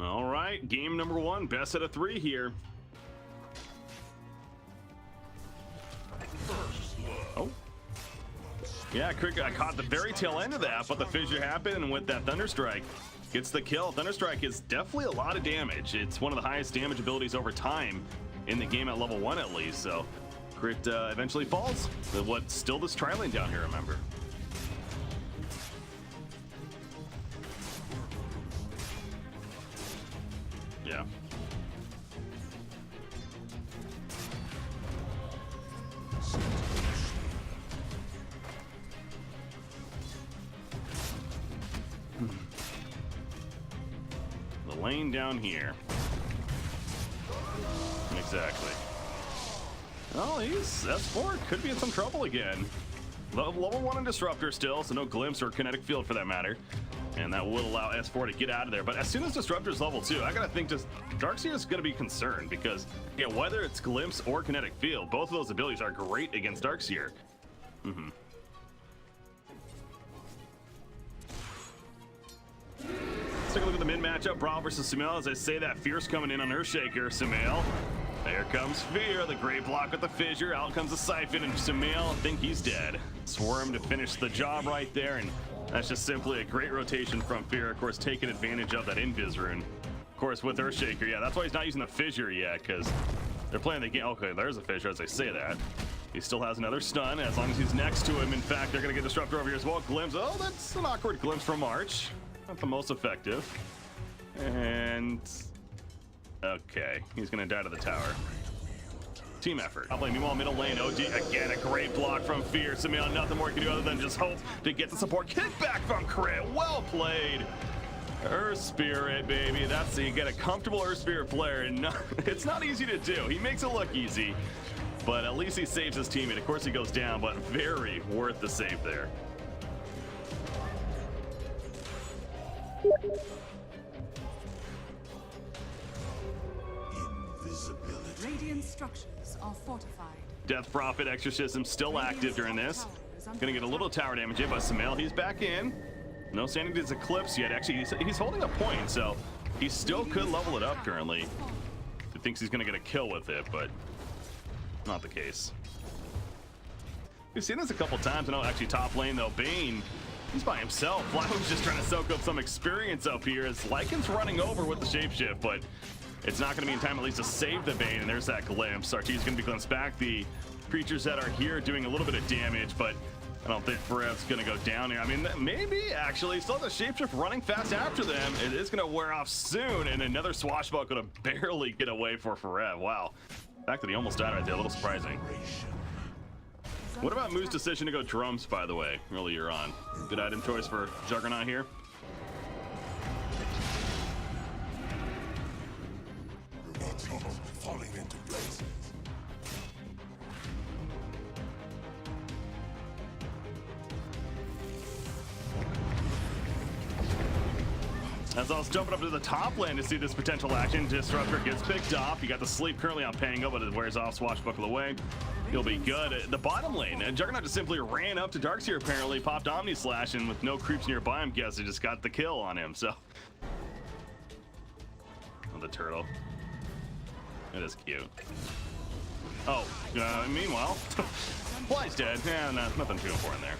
All right, game number 1, best out of 3 here. Oh. Yeah, I caught the very tail end of that, but the fissure happened, and with that Thunderstrike, gets the kill. Thunderstrike is definitely a lot of damage. It's one of the highest damage abilities over time in the game at level 1 at least, so Crit eventually falls. What's still this tri-lane down here, remember. Yeah. The lane down here. Exactly. Oh, he's S4 could be in some trouble again. Level 1 in Disruptor still, so no Glimpse or Kinetic Field for that matter. And that will allow S4 to get out of there. But as soon as Disruptor's level 2, I gotta think just Darkseer is gonna be concerned because, yeah, whether it's Glimpse or Kinetic Field, both of those abilities are great against Darkseer. Let's take a look at the mid matchup. Brawl versus Sumail. As I say that, Fierce coming in on Earthshaker. Sumail. There comes Fear, the great block with the fissure. Out comes the Siphon, and Sumail, I think he's dead. Swarm to finish the job right there, and that's just simply a great rotation from Fear, of course, taking advantage of that Invis rune. Of course, with Earthshaker, yeah, that's why he's not using the fissure yet, because they're playing the game. Okay, there's a fissure as I say that. He still has another stun, as long as he's next to him. In fact, they're going to get Disruptor over here as well. Glimpse. Oh, that's an awkward Glimpse from March. Not the most effective. And okay, he's gonna die to the tower. Team effort. I'll play meanwhile middle lane. OG again, a great block from Fear. Sumail, nothing more he can do other than just hope to get the support. Kickback from Crit. Well played. Earth Spirit, baby. That's you get a comfortable Earth Spirit player, and it's not easy to do. He makes it look easy, but at least he saves his teammate. Of course, he goes down, but very worth the save there. Invisibility. Radiant structures are fortified. Death Prophet Exorcism still active during this. Gonna get a little tower damage in, but Sumail, he's back in. No Sanity's Eclipse yet. Actually, he's holding a point, so he still could level it up currently. He thinks he's gonna get a kill with it, but not the case. We've seen this a couple times. I know actually top lane though, Bane, he's by himself. Flow's just trying to soak up some experience up here as Lycan's running over with the shapeshift, but it's not going to be in time at least to save the Bane, and there's that glimpse. Archie's going to be glimpsed back. The creatures that are here doing a little bit of damage, but I don't think Ferev's going to go down here. I mean, maybe actually. Still the shapeshift running fast after them. It is going to wear off soon, and another swashbuckle to barely get away for Ferev. Wow. The fact that he almost died right there, a little surprising. What about Moo's decision to go drums, by the way, earlier on? Good item choice for Juggernaut here. Falling into places. As I was jumping up to the top lane to see this potential action, Disruptor gets picked off. You got the sleep currently on Pango, but it wears off. Swashbuckle away. He'll be good. The bottom lane, Juggernaut just simply ran up to Darkseer apparently, popped Omni Slash, and with no creeps nearby, I'm guessing just got the kill on him, so. Oh, the turtle. It is cute. Oh, meanwhile, Fly's dead. Yeah, nothing too important there.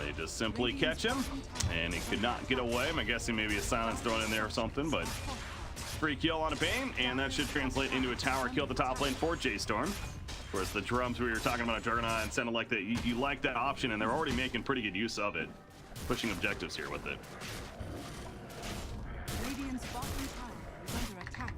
They just simply catch him, and he could not get away. I'm guessing maybe a silence thrown in there or something, but free kill on a Bane, and that should translate into a tower kill at the top lane for j.storm. Of course, the drums we were talking about at Juggernaut, and sounded like that you like that option, and they're already making pretty good use of it, pushing objectives here with it. Radiant's bottom tower is under attack.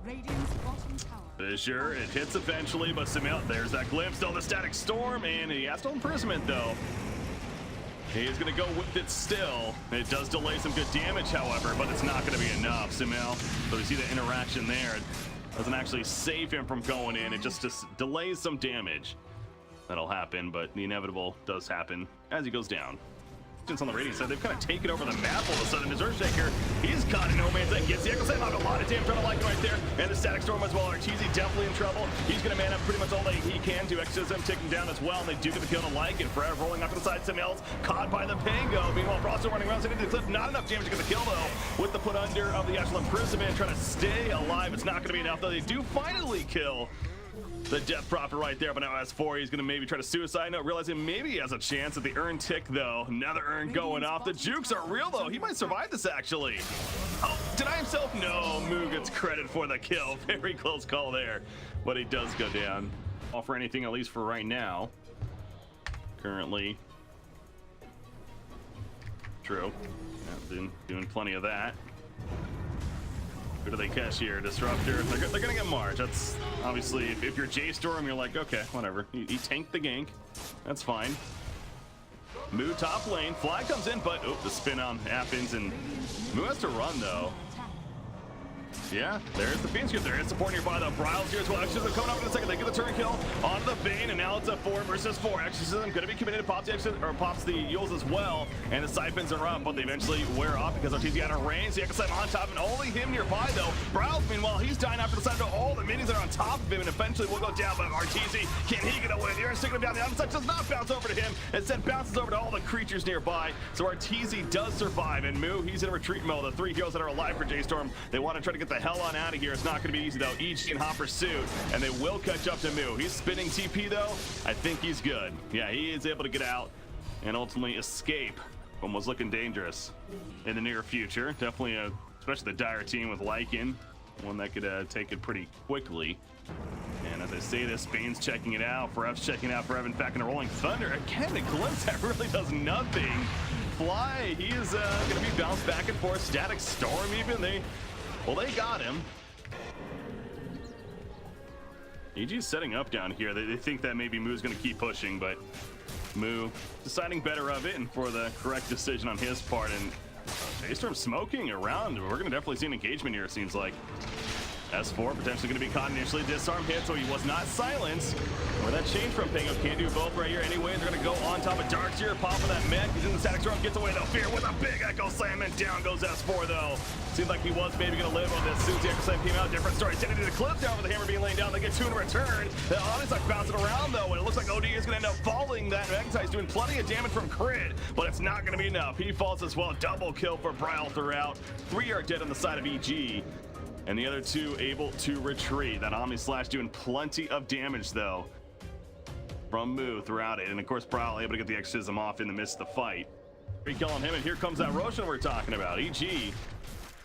Radiant's bottom tower. Fissure, it hits eventually, but Sumail, there's that glimpse, still the static storm, and he has no imprisonment though. He's gonna go with it still. It does delay some good damage, however, but it's not gonna be enough. Sumail, so we see the interaction there. It doesn't actually save him from going in, it just delays some damage. That'll happen, but the inevitable does happen as he goes down. on the Radiant side. They've kind of taken over the map all of a sudden. His Earthshaker, he's caught in no man's land. Gets the Echo Slam out, a lot of damage on the Lycan right there. And the Static Storm as well. RTZ definitely in trouble. He's going to man up pretty much all that he can to Exorcism, taking down as well. And they do get the kill to Lycan. Forever rolling up to the side. Samuel's caught by the Pango. Meanwhile, Frost running around, sitting into the cliff. Not enough damage to get the kill though. With the put under of the Ashland Imprisonment, trying to stay alive. It's not going to be enough though. They do finally kill the Death Prophet right there, but now S4, he's going to maybe try to suicide note, realizing maybe he has a chance at the urn tick, though. Another urn going off. The jukes are real, though. He might survive this, actually. Oh, deny himself? No, Moo gets credit for the kill. Very close call there, but he does go down. All for anything, at least for right now. Currently. True. Yeah, doing plenty of that. Who do they catch here? Disruptor. They're gonna get March. That's obviously, if you're j.storm, you're like, okay, whatever. He tanked the gank. That's fine. Moo top lane. Flag comes in, but the spin on happens, and Moo has to run though. Yeah, there's the Fiend Script. There is support nearby though. Bryle's here as well. Exorcism coming up in a second. They get the turn kill onto the Bane, and now it's a 4 versus 4. Exorcism gonna be committed. Pops the Exorcism, or pops the Yules as well, and the Siphons are up, but they eventually wear off because RTZ out of range. The Echo Slam on top, and only him nearby though. Bryle's, meanwhile, he's dying after the side of all the minions that are on top of him, and eventually will go down. But RTZ, can he get away? The Aaron's taking him down. The outside does not bounce over to him. Instead, bounces over to all the creatures nearby. So RTZ does survive, and Moo, he's in retreat mode. The 3 heroes that are alive for j.storm, they want to try to get the hell on out of here. It's not going to be easy though. EG in hot pursuit, and they will catch up to Moo. He's spinning TP though. I think he's good. Yeah, he is able to get out and ultimately escape from what's looking dangerous in the near future. Definitely, especially the dire team with Lycan, one that could take it pretty quickly. And as I say this, Bane's checking it out. Forev's checking out. Forev, in fact, in a Rolling Thunder. Again, a glimpse that really does nothing. Fly, he is going to be bounced back and forth. Static Storm even. They got him. EG's setting up down here. They think that maybe Moo's going to keep pushing, but Moo deciding better of it and for the correct decision on his part. And j.storm smoking around. We're going to definitely see an engagement here, it seems like. S4 potentially going to be caught initially. Disarm hit, so he was not silenced. Where that change from Pango can't do both right here anyway. They're going to go on top of Darkseer, popping that mech. He's in the Static Storm, gets away though. Fear with a big Echo Slam, and down goes S4 though. Seemed like he was maybe going to live on this. As soon as the Echo Slam came out, different story. Sending to the cliff down with the hammer being laid down. They get 2 in return. The Onyx like bouncing around though, and it looks like OD is going to end up falling. That Magnetite's doing plenty of damage from crit, but it's not going to be enough. He falls as well. Double kill for Bryle throughout. 3 are dead on the side of EG. And the other 2 able to retreat. That Omni Slash doing plenty of damage though from Moo throughout it. And of course, Bryle able to get the Exorcism off in the midst of the fight. Kill on him, and here comes that Roshan we're talking about. EG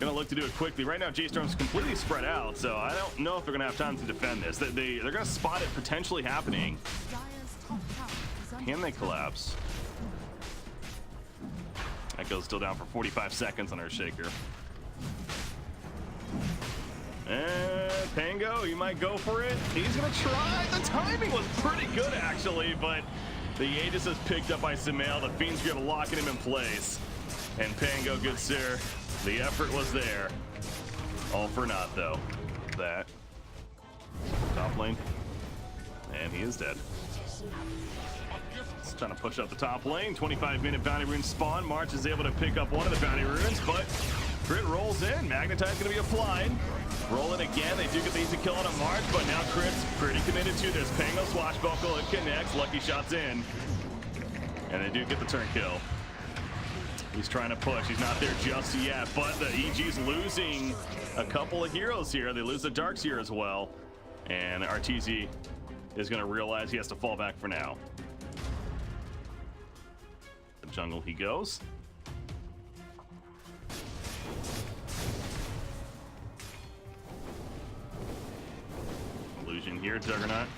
gonna look to do it quickly. Right now, j.storm's completely spread out, so I don't know if they're gonna have time to defend this. They're gonna spot it potentially happening. Can they collapse? Echo's still down for 45 seconds on her shaker. And Pango, he might go for it. He's gonna try. The timing was pretty good actually, but the Aegis is picked up by Sumail. The Fiend's gonna locking him in place. And Pango, good sir, the effort was there. All for naught though. That. Top lane. And he is dead. Just trying to push up the top lane. 25-minute bounty rune spawn. March is able to pick up one of the bounty runes, but Crit rolls in. Magnetite's gonna be applied. Roll it again. They do get the easy kill on a March, but now Crit's pretty committed to this. Pango swashbuckle, it connects. Lucky shots in. And they do get the turn kill. He's trying to push. He's not there just yet, but the EG's losing a couple of heroes here. They lose the Darkseer as well. And RTZ is gonna realize he has to fall back for now. The jungle he goes. Illusion here, Juggernaut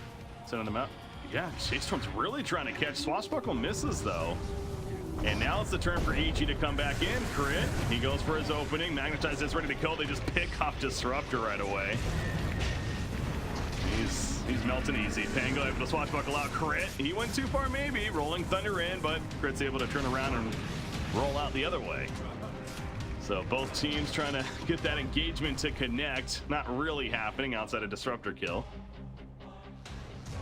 sending them out. Yeah, j.storm's really trying to catch. Swashbuckle misses though. And now it's the turn for EG to come back in. Crit, he goes for his opening. Magnetize is ready to kill. They just pick off Disruptor right away. He's melting easy. Pango able to swashbuckle out. Crit, he went too far maybe. Rolling Thunder in, but Crit's able to turn around and roll out the other way. So both teams trying to get that engagement to connect. Not really happening outside a Disruptor kill.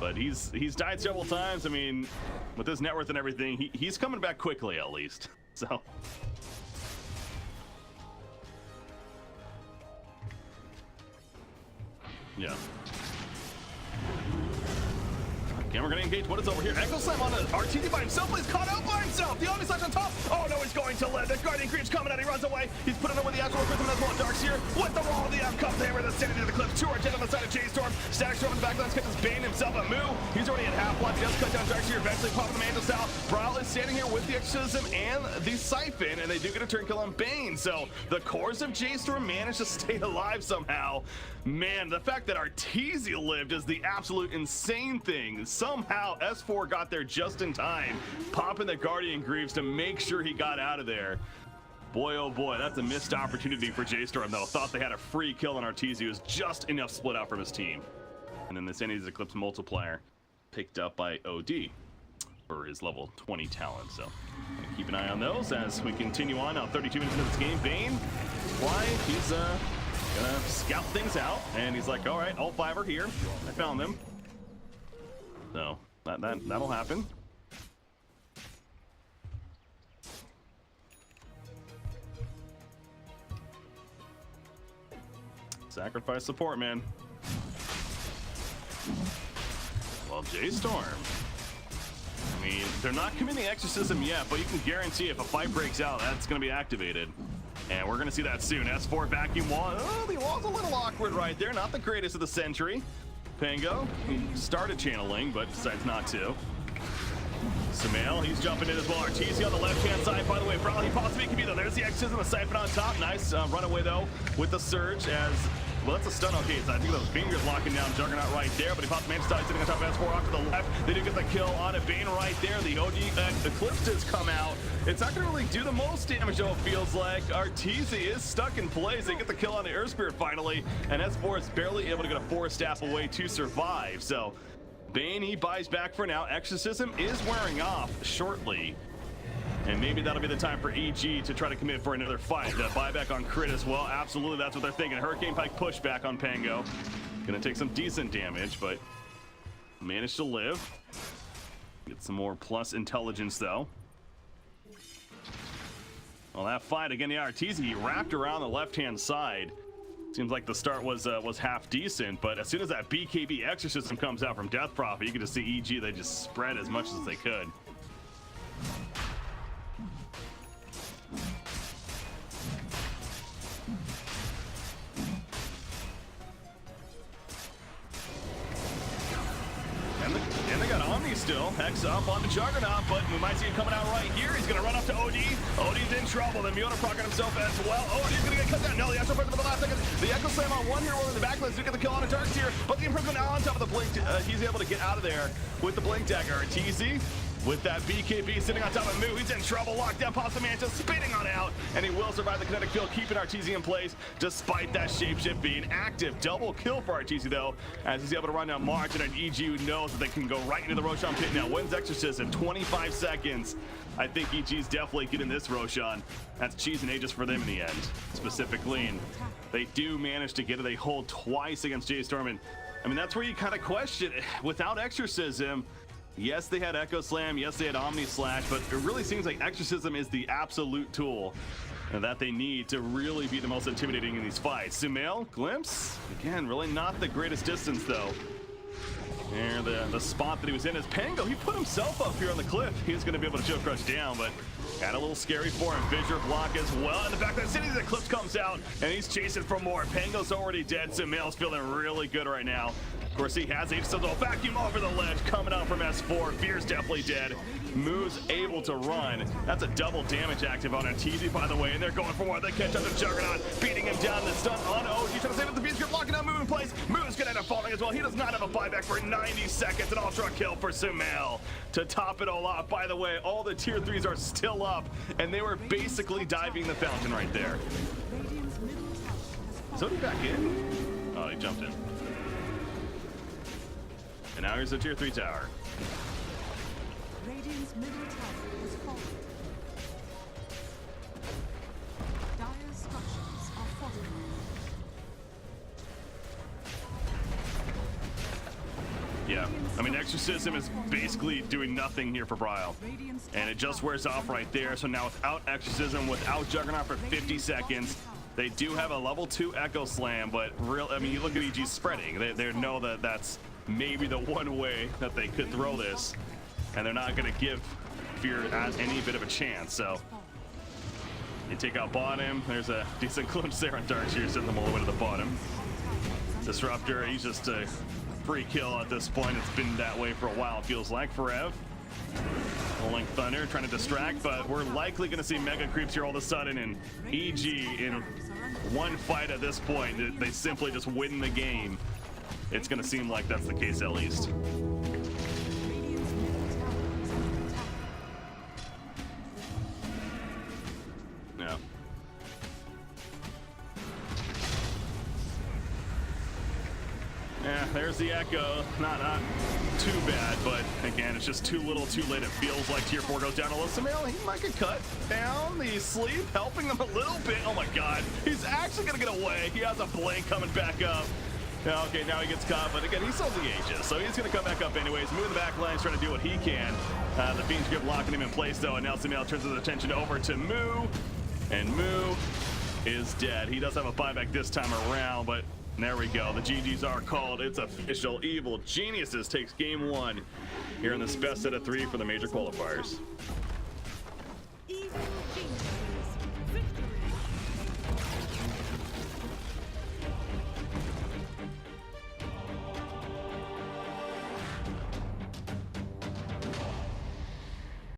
But he's died several times. I mean, with his net worth and everything, he's coming back quickly at least. So. Yeah. And we're gonna engage what is over here. Echo Slam on RTD by himself, but he's caught out by himself. The Omni Slash on top. Oh no, he's going to live. The Guardian Creep's coming out. He runs away. He's putting away the actual Prism as well. Dark's here with the roll of the outcomes hammer that's sending to the cliff. 2 are dead on the side of j.storm. Stackstorm in the backline catches Bane himself a Moo. He's already at half life. He does cut down Dark's here. Eventually popping the Mantis out. Brawl is standing here with the Exorcism and the Siphon, and they do get a turn kill on Bane. So the cores of j.storm managed to stay alive somehow. Man, the fact that Arteezy lived is the absolute insane thing. Somehow S4 got there just in time, popping the Guardian Greaves to make sure he got out of there. Boy, oh boy, that's a missed opportunity for j.storm, though. Thought they had a free kill on Arteezy. It was just enough split out from his team. And then the Sandy's Eclipse multiplier picked up by OD for his level 20 talent. So keep an eye on those as we continue on. Now 32 minutes into this game, Bane, why? He's gonna scout things out, and he's like, all right, all 5 are here. I found them. So that'll happen. Sacrifice support, man. Well, j.storm. I mean, they're not committing Exorcism yet, but you can guarantee if a fight breaks out, that's going to be activated. And we're going to see that soon. S4 vacuum wall. Oh, the wall's a little awkward right there. Not the greatest of the century. Pango, he started channeling, but decides not to. Sumail, he's jumping in as well. Arteezy on the left-hand side, by the way. Probably possibly could be though. There's the Exorcism, the Siphon on top. Nice runaway though with the Surge as, well, that's a stun. Okay, so I think those fingers locking down Juggernaut right there, but he pops Mantis sitting on top of S4 off to the left. They do get the kill on a Bane right there. The OG Eclipse has come out. It's not going to really do the most damage, though, it feels like. Arteezy is stuck in place. They get the kill on the Earth Spirit finally, and S4 is barely able to get a 4-staff away to survive. So Bane, he buys back for now. Exorcism is wearing off shortly. And maybe that'll be the time for EG to try to commit for another fight. Buyback on crit as well. Absolutely, that's what they're thinking. Hurricane Pike pushback on Pango. Gonna take some decent damage, but managed to live. Get some more plus intelligence, though. Well, that fight, again, the Arteezy, he wrapped around the left-hand side. Seems like the start was half decent, but as soon as that BKB Exorcism comes out from Death Prophet, you can just see EG, they just spread as much as they could. And they got Omni still. Hex up on the Juggernaut, but we might see it coming out right here. He's going to run up to OD. OD's in trouble. Then Miona procking himself as well. OD's going to get cut down. No, the Astro Fighter for the last second. The Echo Slam on one here while in the back. Let's get the kill on a Darks here. But the Imprisonment now on top of the Blink. He's able to get out of there with the Blink Dagger. Arteezy with that BKB sitting on top of Moo. He's in trouble. Lockdown, pops the Mantis, spinning on out. And he will survive the kinetic field, keeping Arteezy in place despite that shapeshift being active. Double kill for Arteezy, though, as he's able to run down March. And an EG who knows that they can go right into the Roshan pit now. Wins Exorcism, 25 seconds. I think EG's definitely getting this Roshan. That's cheese and Aegis for them in the end, specifically. And they do manage to get it. They hold twice against j.storm. And I mean, that's where you kind of question it. Without Exorcism, yes, they had Echo Slam, yes, they had Omni Slash, but it really seems like Exorcism is the absolute tool that they need to really be the most intimidating in these fights. Sumail, Glimpse, again, really not the greatest distance, though. And the spot that he was in is Pango. He put himself up here on the cliff. He's going to be able to chill crush down, but got a little scary for him. Fissure block as well. In the back of the city, the Eclipse comes out, and he's chasing for more. Pango's already dead. Sumail's feeling really good right now. Of course, he has a vacuum over the ledge coming out from S4. Fear's definitely dead. Moo's able to run. That's a double damage active on Arteezy, by the way, and they're going for more. They catch up to Juggernaut, beating him down. The stun on OG, trying to save it. The beast grip blocking out Moo in place. Moo's gonna end up falling as well. He does not have a buyback for 90 seconds. An ultra kill for Sumail to top it all off. By the way, all the tier 3s are still up, and they were basically diving the fountain right there. So he back in? Oh, he jumped in. And now here's the tier 3 tower. Radiant's middle tower is falling. Dire structures are fortified. Yeah, I mean, Exorcism is basically doing nothing here for Bryle. And it just wears off right there. So now without Exorcism, without Juggernaut for 50 seconds, they do have a level 2 Echo Slam, but I mean, you look at EG spreading. They know that that's maybe the one way that they could throw this. And they're not going to give Fear any bit of a chance. So you take out bottom. There's a decent glimpse there on Darkseer, sending them all the way to the bottom. Disruptor, he's just a free kill at this point. It's been that way for a while, it feels like, for Ev. Rolling Thunder, trying to distract, but we're likely going to see Mega Creeps here all of a sudden, and EG in one fight at this point, they simply just win the game. It's going to seem like that's the case at least. Yeah. Yeah, there's the Echo. Not too bad, but again, it's just too little too late. It feels like Tier 4 goes down to Samil. He might get cut down. The sleep helping him a little bit. Oh my god, he's actually gonna get away. He has a blink coming back up. Yeah, okay, now he gets caught, but again, he's still the Aegis, so he's gonna come back up anyways. Move the back lines, trying to do what he can. The Fiend's Grip locking him in place though, and now Samil turns his attention over to Moo, and Moo is dead. He does have a buyback this time around, but there we go. The GGs are called. It's official. Evil Geniuses takes game 1 here in this best set of 3 for the major qualifiers.